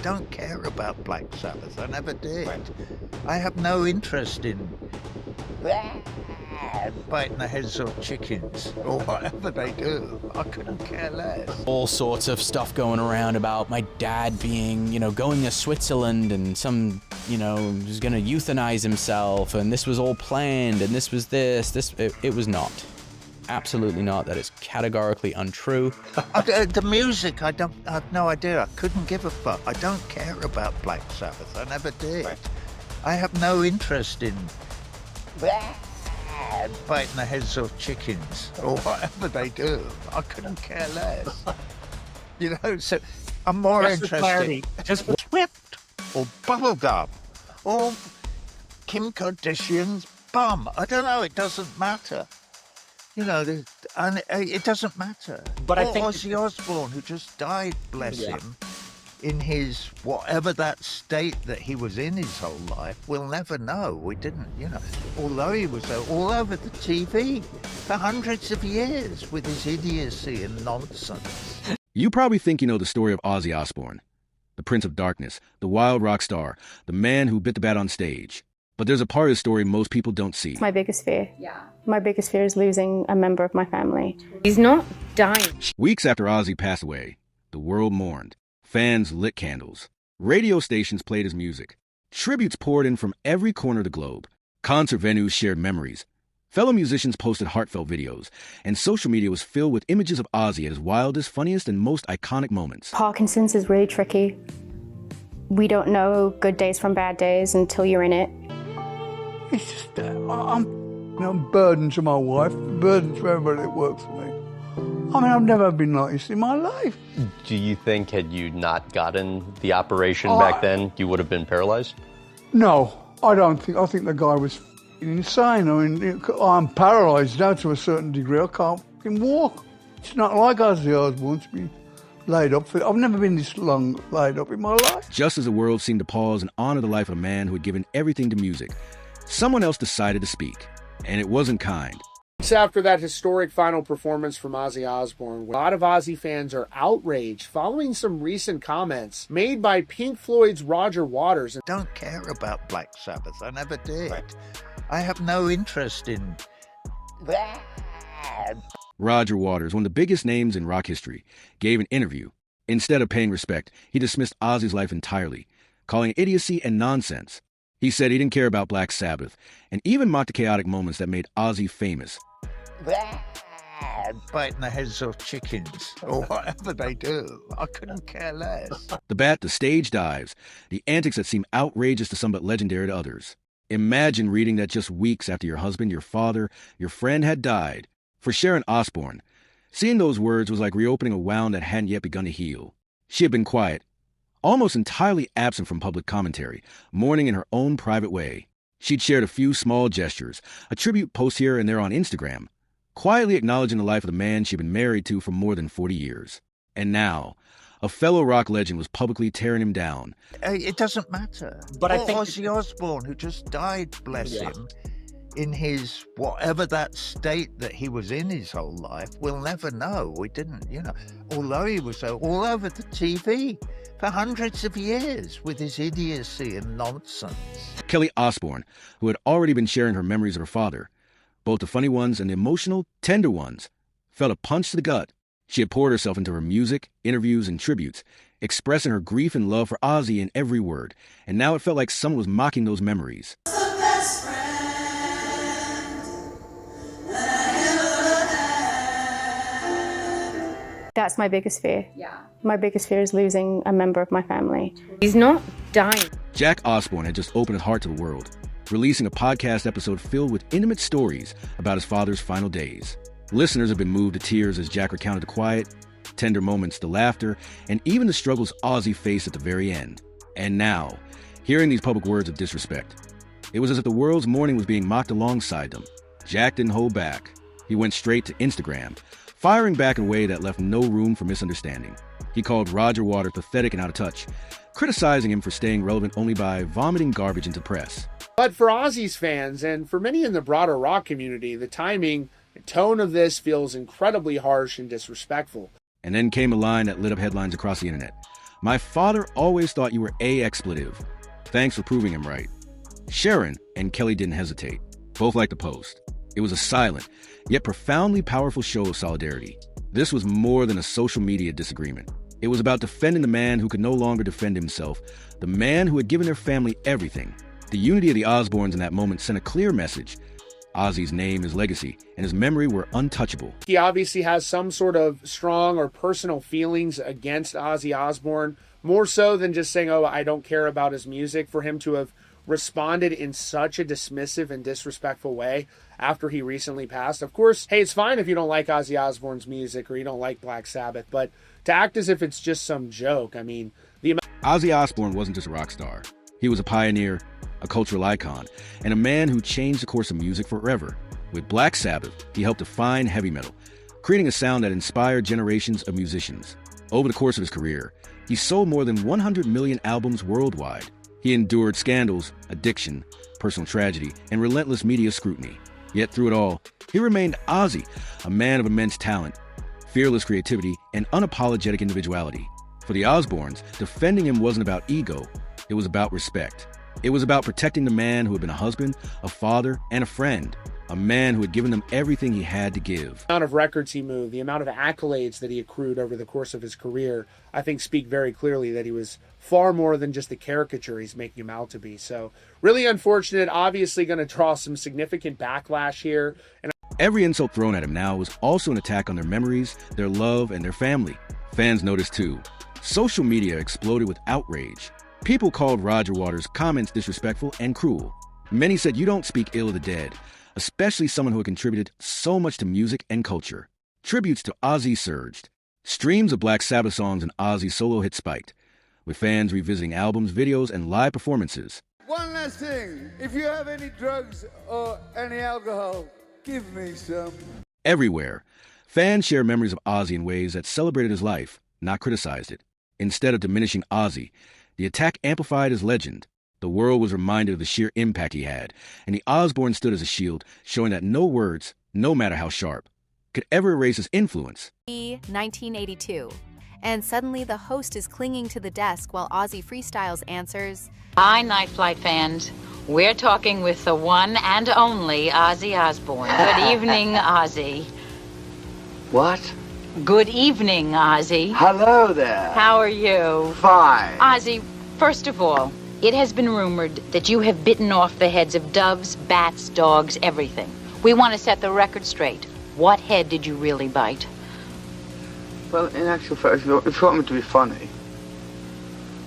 don't care about Black Sabbath. I never did. I have no interest in biting the heads off chickens or whatever they do. I couldn't care less. All sorts of stuff going around about my dad being, going to Switzerland and was going to euthanize himself, and this was all planned, and this was it was not. Absolutely not. That is categorically untrue. The music, I have no idea. I couldn't give a fuck. I don't care about Black Sabbath. I never did. I have no interest in biting the heads off chickens or whatever they do. I couldn't care less. So I'm more interested. Just Swift or Bubblegum or Kim Kardashian's bum. I don't know. It doesn't matter. And it doesn't matter. But I think Ozzy Osbourne, who just died, bless him, in his whatever that state that he was in his whole life, we'll never know. We didn't, although he was all over the TV for hundreds of years with his idiocy and nonsense. You probably think you know the story of Ozzy Osbourne, the Prince of Darkness, the wild rock star, the man who bit the bat on stage. But there's a part of the story most people don't see. My biggest fear. Yeah. My biggest fear is losing a member of my family. He's not dying. Weeks after Ozzy passed away, the world mourned. Fans lit candles. Radio stations played his music. Tributes poured in from every corner of the globe. Concert venues shared memories. Fellow musicians posted heartfelt videos. And social media was filled with images of Ozzy at his wildest, funniest, and most iconic moments. Parkinson's is really tricky. We don't know good days from bad days until you're in it. It's just, I'm burdened to my wife, burdened to everybody that works for me. I've never been like this in my life. do you think had you not gotten the operation back then, you would have been paralyzed? No, I don't think. I think the guy was insane. I'm paralysed now to a certain degree. I can't fucking walk. It's not like Ozzy Osbourne to be laid up for. I've never been this long laid up in my life. Just as the world seemed to pause and honor the life of a man who had given everything to music, someone else decided to speak, and it wasn't kind. After that historic final performance from Ozzy Osbourne, a lot of Ozzy fans are outraged following some recent comments made by Pink Floyd's Roger Waters. Don't care about Black Sabbath. I never did. I have no interest in that. Roger Waters, one of the biggest names in rock history, gave an interview. Instead of paying respect, he dismissed Ozzy's life entirely, calling it idiocy and nonsense. He said he didn't care about Black Sabbath, and even mocked the chaotic moments that made Ozzy famous. Biting the heads off chickens, or whatever they do. I couldn't care less. The bat, the stage dives, the antics that seem outrageous to some but legendary to others. Imagine reading that just weeks after your husband, your father, your friend had died. For Sharon Osbourne, seeing those words was like reopening a wound that hadn't yet begun to heal. She had been quiet, almost entirely absent from public commentary, mourning in her own private way. She'd shared a few small gestures, a tribute post here and there on Instagram, quietly acknowledging the life of the man she'd been married to for more than 40 years. And now, a fellow rock legend was publicly tearing him down. It doesn't matter. But I think Ozzy Osbourne, who just died, bless him, in his whatever that state that he was in his whole life, we'll never know. We didn't, although he was all over the TV for hundreds of years with his idiocy and nonsense. Kelly Osbourne, who had already been sharing her memories of her father, both the funny ones and the emotional, tender ones, felt a punch to the gut. She had poured herself into her music, interviews, and tributes, expressing her grief and love for Ozzy in every word, and now it felt like someone was mocking those memories. That's my biggest fear. Yeah. My biggest fear is losing a member of my family. He's not dying. Jack Osbourne had just opened his heart to the world, releasing a podcast episode filled with intimate stories about his father's final days. Listeners have been moved to tears as Jack recounted the quiet, tender moments, the laughter, and even the struggles Ozzy faced at the very end. And now, hearing these public words of disrespect, it was as if the world's mourning was being mocked alongside them. Jack didn't hold back. He went straight to Instagram, firing back in a way that left no room for misunderstanding. He called Roger Waters pathetic and out of touch, criticizing him for staying relevant only by vomiting garbage into the press. But for Ozzy's fans, and for many in the broader rock community, the timing and tone of this feels incredibly harsh and disrespectful. And then came a line that lit up headlines across the internet. My father always thought you were a expletive. Thanks for proving him right. Sharon and Kelly didn't hesitate. Both liked the post. It was a silent, yet profoundly powerful show of solidarity. This was more than a social media disagreement. It was about defending the man who could no longer defend himself, the man who had given their family everything. The unity of the Osbournes in that moment sent a clear message. Ozzy's name, his legacy, and his memory were untouchable. He obviously has some sort of strong or personal feelings against Ozzy Osbourne, more so than just saying, oh, I don't care about his music. For him to have responded in such a dismissive and disrespectful way after he recently passed. Of course, hey, it's fine if you don't like Ozzy Osbourne's music or you don't like Black Sabbath, but to act as if it's just some joke, I mean, Ozzy Osbourne wasn't just a rock star. He was a pioneer, a cultural icon, and a man who changed the course of music forever. With Black Sabbath, he helped define heavy metal, creating a sound that inspired generations of musicians. Over the course of his career, he sold more than 100 million albums worldwide. He endured scandals, addiction, personal tragedy, and relentless media scrutiny. Yet through it all, he remained Ozzy, a man of immense talent, fearless creativity, and unapologetic individuality. For the Osbournes, defending him wasn't about ego, it was about respect. It was about protecting the man who had been a husband, a father, and a friend. A man who had given them everything he had to give. The amount of records he moved, the amount of accolades that he accrued over the course of his career, I think speak very clearly that he was far more than just the caricature he's making him out to be. So really unfortunate, obviously going to draw some significant backlash here. And every insult thrown at him now was also an attack on their memories, their love, and their family. Fans noticed too. Social media exploded with outrage. People called Roger Waters' comments disrespectful and cruel. Many said, "You don't speak ill of the dead," especially someone who had contributed so much to music and culture. Tributes to Ozzy surged. Streams of Black Sabbath songs and Ozzy solo hits spiked, with fans revisiting albums, videos, and live performances. One last thing. If you have any drugs or any alcohol, give me some. Everywhere, fans share memories of Ozzy in ways that celebrated his life, not criticized it. Instead of diminishing Ozzy, the attack amplified his legend. The world was reminded of the sheer impact he had, and the Osbourne stood as a shield, showing that no words, no matter how sharp, could ever erase his influence. 1982, and suddenly the host is clinging to the desk while Ozzy freestyles answers, Hi, Night Flight fans. We're talking with the one and only Ozzy Osbourne. Good evening, Ozzy. What? Good evening, Ozzy. Hello there. How are you? Fine. Ozzy, first of all, it has been rumored that you have bitten off the heads of doves, bats, dogs, everything. We want to set the record straight. What head did you really bite? Well, in actual fact, if you want me to be funny,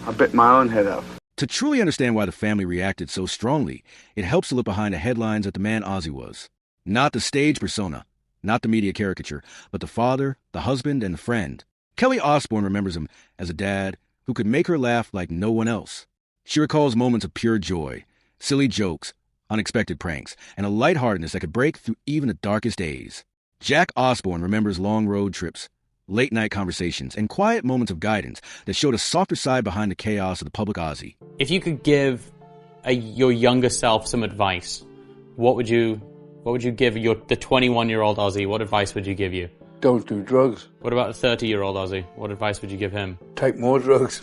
I bit my own head off. To truly understand why the family reacted so strongly, it helps to look behind the headlines at the man Ozzy was. Not the stage persona, not the media caricature, but the father, the husband, and the friend. Kelly Osbourne remembers him as a dad who could make her laugh like no one else. She recalls moments of pure joy, silly jokes, unexpected pranks, and a lightheartedness that could break through even the darkest days. Jack Osbourne remembers long road trips, late-night conversations, and quiet moments of guidance that showed a softer side behind the chaos of the public Ozzy. If you could give your younger self some advice, what would you give the 21-year-old Ozzy? What advice would you give you? Don't do drugs. What about the 30-year-old Ozzy? What advice would you give him? Take more drugs.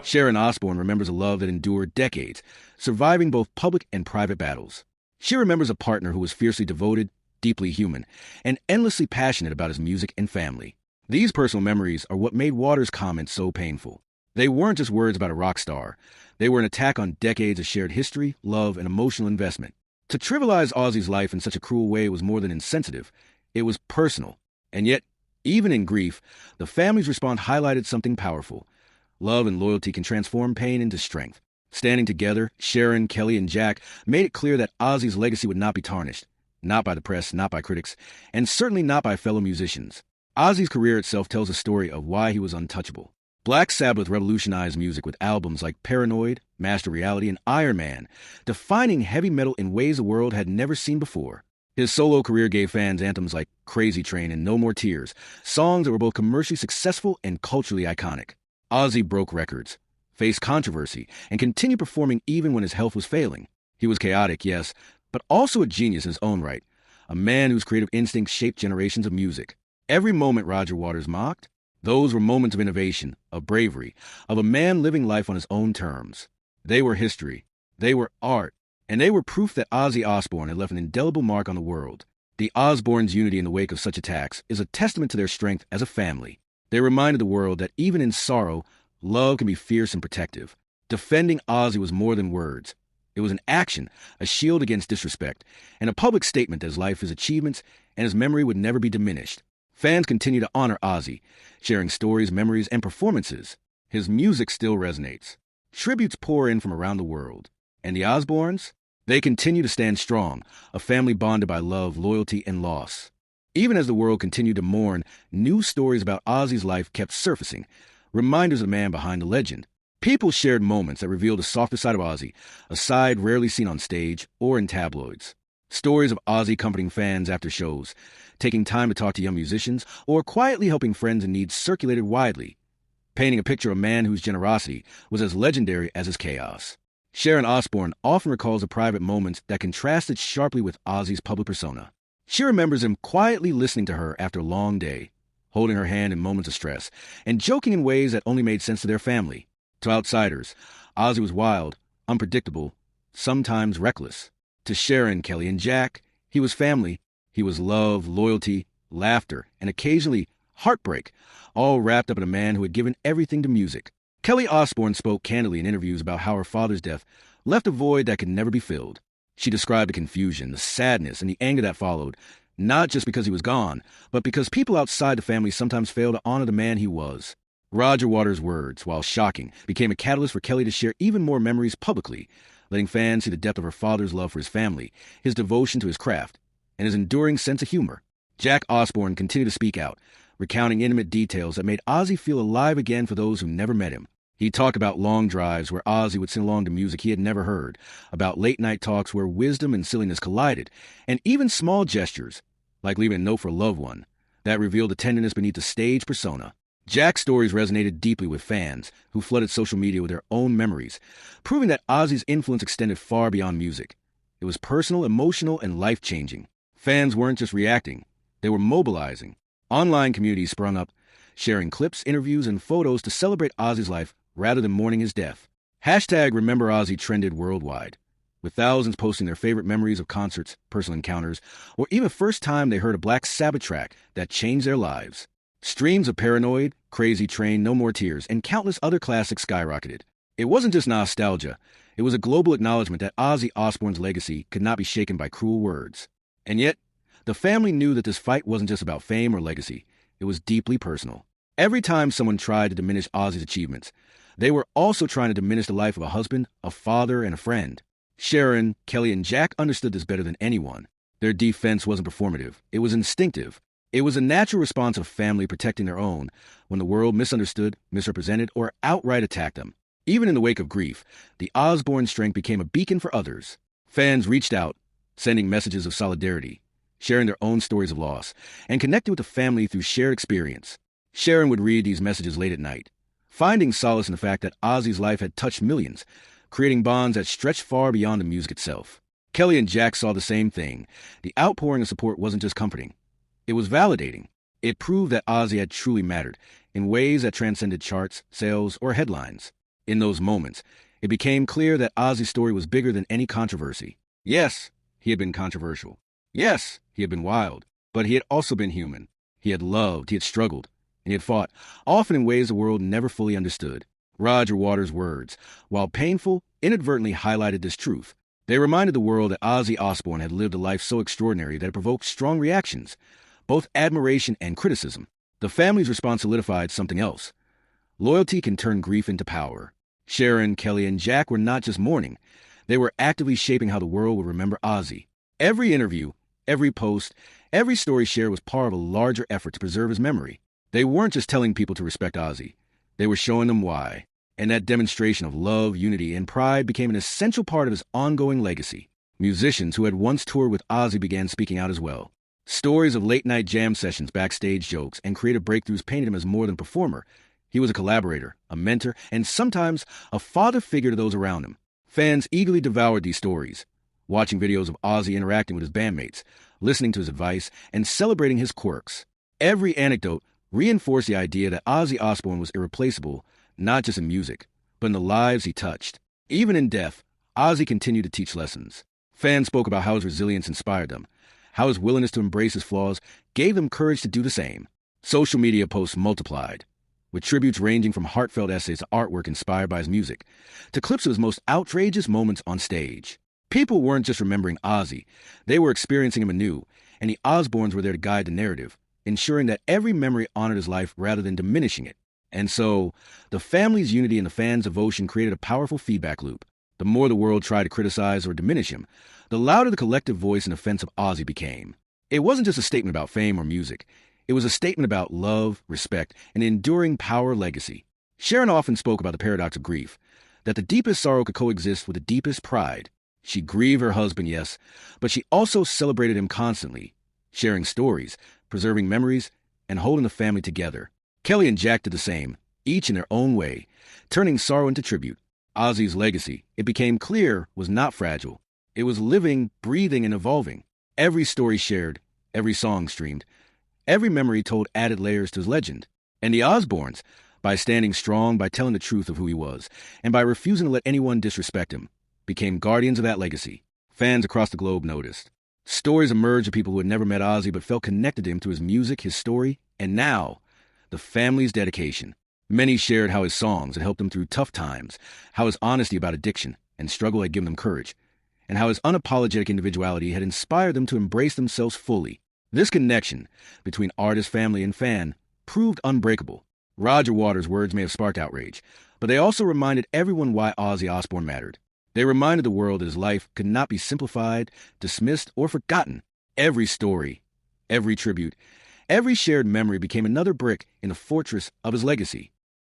Sharon Osbourne remembers a love that endured decades, surviving both public and private battles. She remembers a partner who was fiercely devoted, deeply human, and endlessly passionate about his music and family. These personal memories are what made Waters' comments so painful. They weren't just words about a rock star. They were an attack on decades of shared history, love, and emotional investment. To trivialize Ozzy's life in such a cruel way was more than insensitive. It was personal. And yet, even in grief, the family's response highlighted something powerful. Love and loyalty can transform pain into strength. Standing together, Sharon, Kelly, and Jack made it clear that Ozzy's legacy would not be tarnished. Not by the press, not by critics, and certainly not by fellow musicians. Ozzy's career itself tells a story of why he was untouchable. Black Sabbath revolutionized music with albums like Paranoid, Master Reality, and Iron Man, defining heavy metal in ways the world had never seen before. His solo career gave fans anthems like Crazy Train and No More Tears, songs that were both commercially successful and culturally iconic. Ozzy broke records, faced controversy, and continued performing even when his health was failing. He was chaotic, yes, but also a genius in his own right, a man whose creative instincts shaped generations of music. Every moment Roger Waters mocked, Those were moments of innovation, of bravery, of a man living life on his own terms. They were history. They were art. And they were proof that Ozzy Osbourne had left an indelible mark on the world. The Osbournes' unity in the wake of such attacks is a testament to their strength as a family. They reminded the world that even in sorrow, love can be fierce and protective. Defending Ozzy was more than words. It was an action, a shield against disrespect, and a public statement that his life, his achievements, and his memory would never be diminished. Fans continue to honor Ozzy, sharing stories, memories, and performances. His music still resonates. Tributes pour in from around the world. And the Osbournes? They continue to stand strong, a family bonded by love, loyalty, and loss. Even as the world continued to mourn, new stories about Ozzy's life kept surfacing, reminders of the man behind the legend. People shared moments that revealed a softer side of Ozzy, a side rarely seen on stage or in tabloids. Stories of Ozzy comforting fans after shows, taking time to talk to young musicians, or quietly helping friends in need circulated widely, painting a picture of a man whose generosity was as legendary as his chaos. Sharon Osbourne often recalls the private moments that contrasted sharply with Ozzy's public persona. She remembers him quietly listening to her after a long day, holding her hand in moments of stress, and joking in ways that only made sense to their family. To outsiders, Ozzy was wild, unpredictable, sometimes reckless. To Sharon, Kelly, and Jack, he was family. He was love, loyalty, laughter, and occasionally heartbreak, all wrapped up in a man who had given everything to music. Kelly Osbourne spoke candidly in interviews about how her father's death left a void that could never be filled. She described the confusion, the sadness, and the anger that followed, not just because he was gone, but because people outside the family sometimes fail to honor the man he was. Roger Waters' words, while shocking, became a catalyst for Kelly to share even more memories publicly, letting fans see the depth of her father's love for his family, his devotion to his craft, and his enduring sense of humor. Jack Osbourne continued to speak out, recounting intimate details that made Ozzy feel alive again for those who never met him. He talked about long drives where Ozzy would sing along to music he had never heard, about late-night talks where wisdom and silliness collided, and even small gestures, like leaving a note for a loved one, that revealed the tenderness beneath the stage persona. Jack's stories resonated deeply with fans, who flooded social media with their own memories, proving that Ozzy's influence extended far beyond music. It was personal, emotional, and life-changing. Fans weren't just reacting, they were mobilizing. Online communities sprung up, sharing clips, interviews, and photos to celebrate Ozzy's life rather than mourning his death. Hashtag Remember Ozzy trended worldwide, with thousands posting their favorite memories of concerts, personal encounters, or even first time they heard a Black Sabbath track that changed their lives. Streams of Paranoid, Crazy Train, No More Tears, and countless other classics skyrocketed. It wasn't just nostalgia, it was a global acknowledgement that Ozzy Osbourne's legacy could not be shaken by cruel words. And yet, the family knew that this fight wasn't just about fame or legacy, it was deeply personal. Every time someone tried to diminish Ozzy's achievements, they were also trying to diminish the life of a husband, a father, and a friend. Sharon, Kelly, and Jack understood this better than anyone. Their defense wasn't performative, it was instinctive. It was a natural response of family protecting their own when the world misunderstood, misrepresented, or outright attacked them. Even in the wake of grief, the Osbourne strength became a beacon for others. Fans reached out, sending messages of solidarity, sharing their own stories of loss, and connecting with the family through shared experience. Sharon would read these messages late at night, finding solace in the fact that Ozzy's life had touched millions, creating bonds that stretched far beyond the music itself. Kelly and Jack saw the same thing. The outpouring of support wasn't just comforting. It was validating. It proved that Ozzy had truly mattered in ways that transcended charts, sales, or headlines. In those moments, it became clear that Ozzy's story was bigger than any controversy. Yes, he had been controversial. Yes, he had been wild. But he had also been human. He had loved, he had struggled, and he had fought, often in ways the world never fully understood. Roger Waters' words, while painful, inadvertently highlighted this truth. They reminded the world that Ozzy Osbourne had lived a life so extraordinary that it provoked strong reactions, both admiration and criticism. The family's response solidified something else. Loyalty can turn grief into power. Sharon, Kelly, and Jack were not just mourning. They were actively shaping how the world would remember Ozzy. Every interview, every post, every story shared was part of a larger effort to preserve his memory. They weren't just telling people to respect Ozzy. They were showing them why. And that demonstration of love, unity, and pride became an essential part of his ongoing legacy. Musicians who had once toured with Ozzy began speaking out as well. Stories of late-night jam sessions, backstage jokes, and creative breakthroughs painted him as more than a performer. He was a collaborator, a mentor, and sometimes a father figure to those around him. Fans eagerly devoured these stories, watching videos of Ozzy interacting with his bandmates, listening to his advice, and celebrating his quirks. Every anecdote reinforced the idea that Ozzy Osbourne was irreplaceable, not just in music, but in the lives he touched. Even in death, Ozzy continued to teach lessons. Fans spoke about how his resilience inspired them, how his willingness to embrace his flaws gave them courage to do the same. Social media posts multiplied, with tributes ranging from heartfelt essays to artwork inspired by his music, to clips of his most outrageous moments on stage. People weren't just remembering Ozzy, they were experiencing him anew, and the Osbournes were there to guide the narrative, ensuring that every memory honored his life rather than diminishing it. And so, the family's unity and the fans' devotion created a powerful feedback loop. The more the world tried to criticize or diminish him, the louder the collective voice in defense of Ozzy became. It wasn't just a statement about fame or music. It was a statement about love, respect, and enduring power legacy. Sharon often spoke about the paradox of grief, that the deepest sorrow could coexist with the deepest pride. She grieved her husband, yes, but she also celebrated him constantly, sharing stories, preserving memories, and holding the family together. Kelly and Jack did the same, each in their own way, turning sorrow into tribute. Ozzy's legacy, it became clear, was not fragile. It was living, breathing, and evolving. Every story shared, every song streamed, every memory told added layers to his legend. And the Osbournes, by standing strong, by telling the truth of who he was, and by refusing to let anyone disrespect him, became guardians of that legacy. Fans across the globe noticed. Stories emerged of people who had never met Ozzy but felt connected to him through his music, his story, and now, the family's dedication. Many shared how his songs had helped them through tough times, how his honesty about addiction and struggle had given them courage, and how his unapologetic individuality had inspired them to embrace themselves fully. This connection between artist, family, and fan proved unbreakable. Roger Waters' words may have sparked outrage, but they also reminded everyone why Ozzy Osbourne mattered. They reminded the world that his life could not be simplified, dismissed, or forgotten. Every story, every tribute, every shared memory became another brick in the fortress of his legacy.